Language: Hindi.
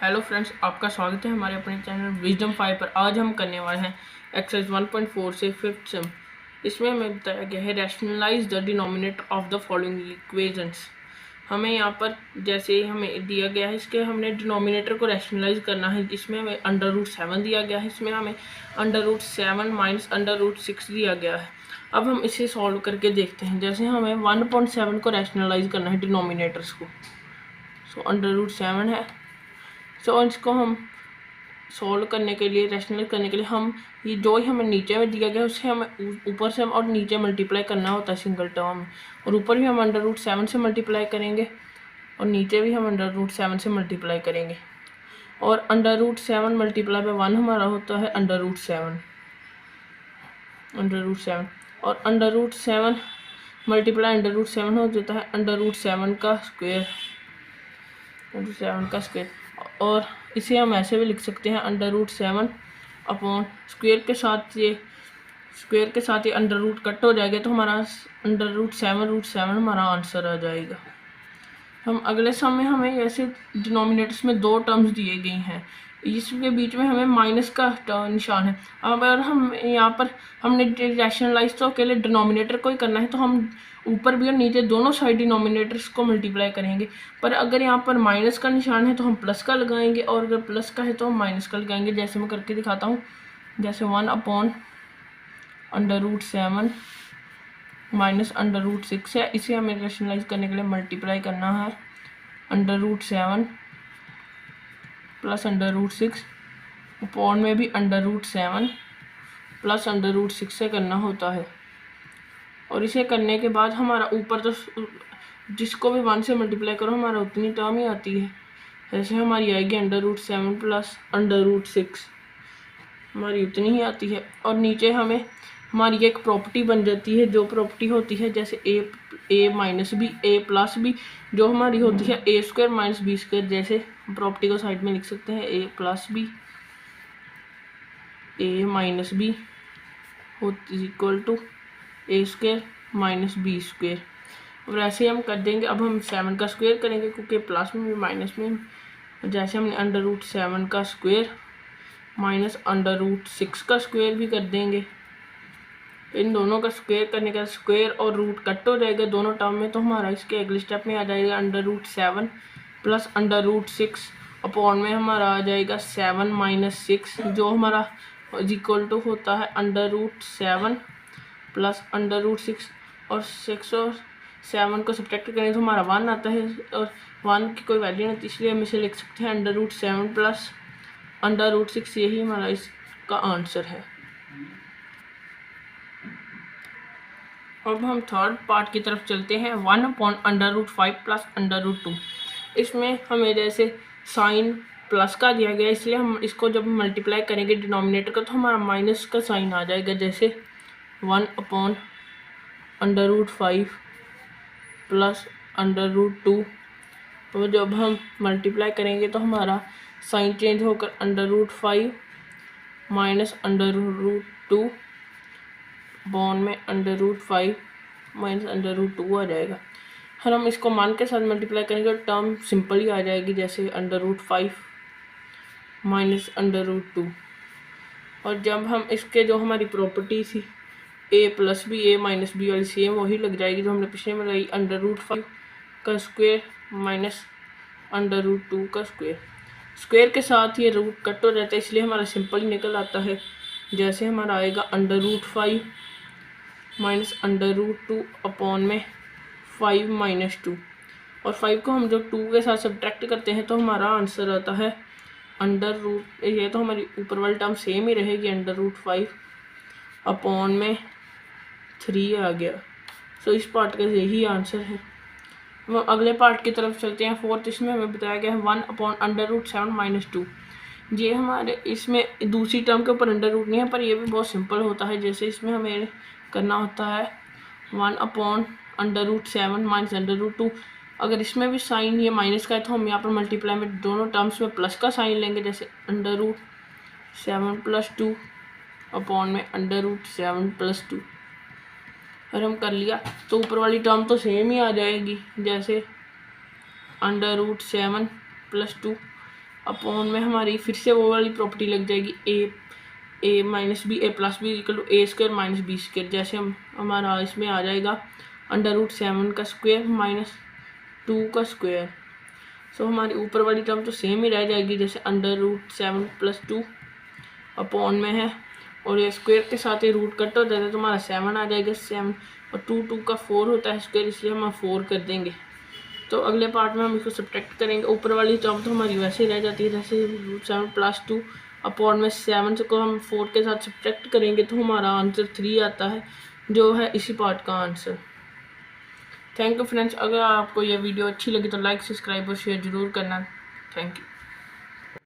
हेलो फ्रेंड्स, आपका स्वागत है हमारे अपने चैनल विजडम 5 पर। आज हम करने वाले हैं एक्सरसाइज 1.4 से 5th सम। इसमें हमें बताया गया है rationalise the denominator of the following equations. हमें यहाँ पर जैसे हमें दिया गया है, इसके हमने डिनोमिनेटर को रैशनलाइज करना है। इसमें हमें √7 दिया गया है, इसमें हमें √7 माइनस √6 दिया गया है। अब हम इसे सॉल्व करके देखते हैं। जैसे हमें 1.7 को रैशनलाइज करना है डिनोमिनेटर्स को, सो √7 है। सो इसको हम सॉल्व करने के लिए, रैशनलाइज करने के लिए हम ये जो ही हमें नीचे में दिया गया उससे हमें ऊपर से और नीचे मल्टीप्लाई करना होता है सिंगल टर्म में। और ऊपर भी हम √7 से मल्टीप्लाई करेंगे और नीचे भी हम √7 से मल्टीप्लाई करेंगे। और √7 मल्टीप्लाई बाय 1 हमारा होता है √7 और √7 मल्टीप्लाई √7 हो जाता है √7 का स्क्वायर, और इसे हम ऐसे भी लिख सकते हैं √7 अपॉन स्क्वायर के साथ ये अंडर रूट कट हो जाएगा, तो हमारा √7 हमारा आंसर आ जाएगा। हम अगले सम में हमें ऐसे डिनोमिनेटर्स में दो टर्म्स दिए गई हैं, इसके बीच में हमें माइनस का निशान है। अब अगर हम यहाँ पर हमने रैशनलाइज तो अकेले डिनोमिनेटर को ही करना है, तो हम ऊपर भी और नीचे दोनों साइड डिनोमिनेटर्स को मल्टीप्लाई करेंगे। पर अगर यहाँ पर माइनस का निशान है तो हम प्लस का लगाएंगे, और अगर प्लस का है तो हम माइनस का लगाएंगे। जैसे मैं करके दिखाता हूँ। जैसे 1/√7 माइनस √6 है, इसे हमें रैशनलाइज करने के लिए मल्टीप्लाई करना है √7 प्लस √6, अपॉन में भी √7 प्लस √6 से करना होता है। और इसे करने के बाद हमारा ऊपर तो जिसको भी 1 से मल्टीप्लाई करो हमारा उतनी टर्म ही आती है। जैसे हमारी आएगी √7 प्लस √6, हमारी उतनी ही आती है। और नीचे हमें हमारी एक प्रॉपर्टी बन जाती है, जो प्रॉपर्टी होती है जैसे a minus b, a plus b, जो हमारी होती है a² माइनस b²। जैसे प्रॉपर्टी को साइड में लिख सकते हैं a plus b, a minus b equal to a² minus b²। और ऐसे हम कर देंगे। अब हम 7 का स्क्वायर करेंगे, क्योंकि प्लस में भी माइनस में। जैसे हमने √7 का स्क्वायर माइनस √6 का स्क्वायर भी कर देंगे। इन दोनों का स्क्वायर करने का स्क्वायर और रूट कट हो जाएगा दोनों टर्म में, तो हमारा इसके अगले स्टेप में आ जाएगा √7 प्लस √6, अपॉन में हमारा आ जाएगा 7 माइनस 6, जो हमारा इक्वल टू होता है √7 प्लस √6। और 6 और 7 को सब्ट्रैक्ट करें तो हमारा 1 आता है, और 1 की कोई वैल्यू नहीं, इसलिए हम इसे लिख सकते हैं √7 प्लस √6। यही हमारा इसका आंसर है। अब हम थर्ड पार्ट की तरफ चलते हैं। 1/√5 प्लस √2। इसमें हमें जैसे साइन प्लस का दिया गया, इसलिए हम इसको जब मल्टीप्लाई करेंगे डिनोमिनेटर का तो हमारा माइनस का साइन आ जाएगा। जैसे 1/√5 प्लस √2, तो जब हम मल्टीप्लाई करेंगे तो हमारा साइन चेंज होकर √5 माइनस √2 बॉन में √5 माइनस √2 आ जाएगा। और हम इसको मान के साथ मल्टीप्लाई करेंगे तो टर्म सिंपल ही आ जाएगी, जैसे √5 माइनस √2। और जब हम इसके जो हमारी प्रॉपर्टी थी a plus b, a minus b वाली, सेम वही लग जाएगी जो हमने पिछले में लगाई, √5 का स्क्वायर माइनस √2 का स्क्वायर। स्क्वायर के साथ ये रूट कट हो जाता है, इसलिए हमारा सिंपल ही निकल आता है। जैसे हमारा आएगा √5 माइनस √2 अपॉन में 5 माइनस 2, और 5 को हम जब 2 के साथ सब्ट्रैक्ट करते हैं तो हमारा आंसर आता है ये तो हमारी ऊपर वाली टर्म सेम ही रहेगी, √5 अपॉन में 3 आ गया। सो इस पार्ट का यही आंसर है। हम अगले पार्ट की तरफ चलते हैं, फोर्थ। इसमें हमें बताया गया है 1/√7 माइनस 2। ये हमारे इसमें दूसरी टर्म के ऊपर अंडर रूट नहीं है, पर ये भी बहुत सिंपल होता है। जैसे इसमें हमें करना होता है 1/√7 माइनस √2। अगर इसमें भी साइन ये माइनस का है तो हम यहाँ पर मल्टीप्लाई में दोनों टर्म्स में प्लस का साइन लेंगे, जैसे √7 प्लस 2 अपॉन में √7 प्लस 2। और हम कर लिया तो ऊपर वाली टर्म तो सेम ही आ जाएगी, जैसे √7 प्लस 2 अपॉन में हमारी फिर से वो वाली प्रॉपर्टी लग जाएगी A minus B A plus B equal to A square minus B square. जैसे हमारा इसमें आ जाएगा √7 का स्क्वायर माइनस 2 का स्क्वायर। सो हमारी ऊपर वाली टर्म तो सेम ही रह जाएगी, जैसे √7 + 2 अपॉन में है, और ये स्क्वायर के साथ ये रूट कट हो जाता है तो हमारा 7 आ जाएगा। 7 और 2 का 4 होता है स्क्वायर, इसलिए हम 4 कर देंगे। तो अगले पार्ट में हम इसको सब्ट्रैक्ट करेंगे। ऊपर वाली टर्म तो हमारी वैसे ही रह जाती है, जैसे √7 + 2 अपॉन में 7 को हम 4 के साथ सब्ट्रैक्ट करेंगे तो हमारा आंसर 3 आता है, जो है इसी पार्ट का आंसर। Thank you friends. अगर आपको यह वीडियो अच्छी लगी तो लाइक, सब्सक्राइब और शेयर ज़रूर करना। Thank you.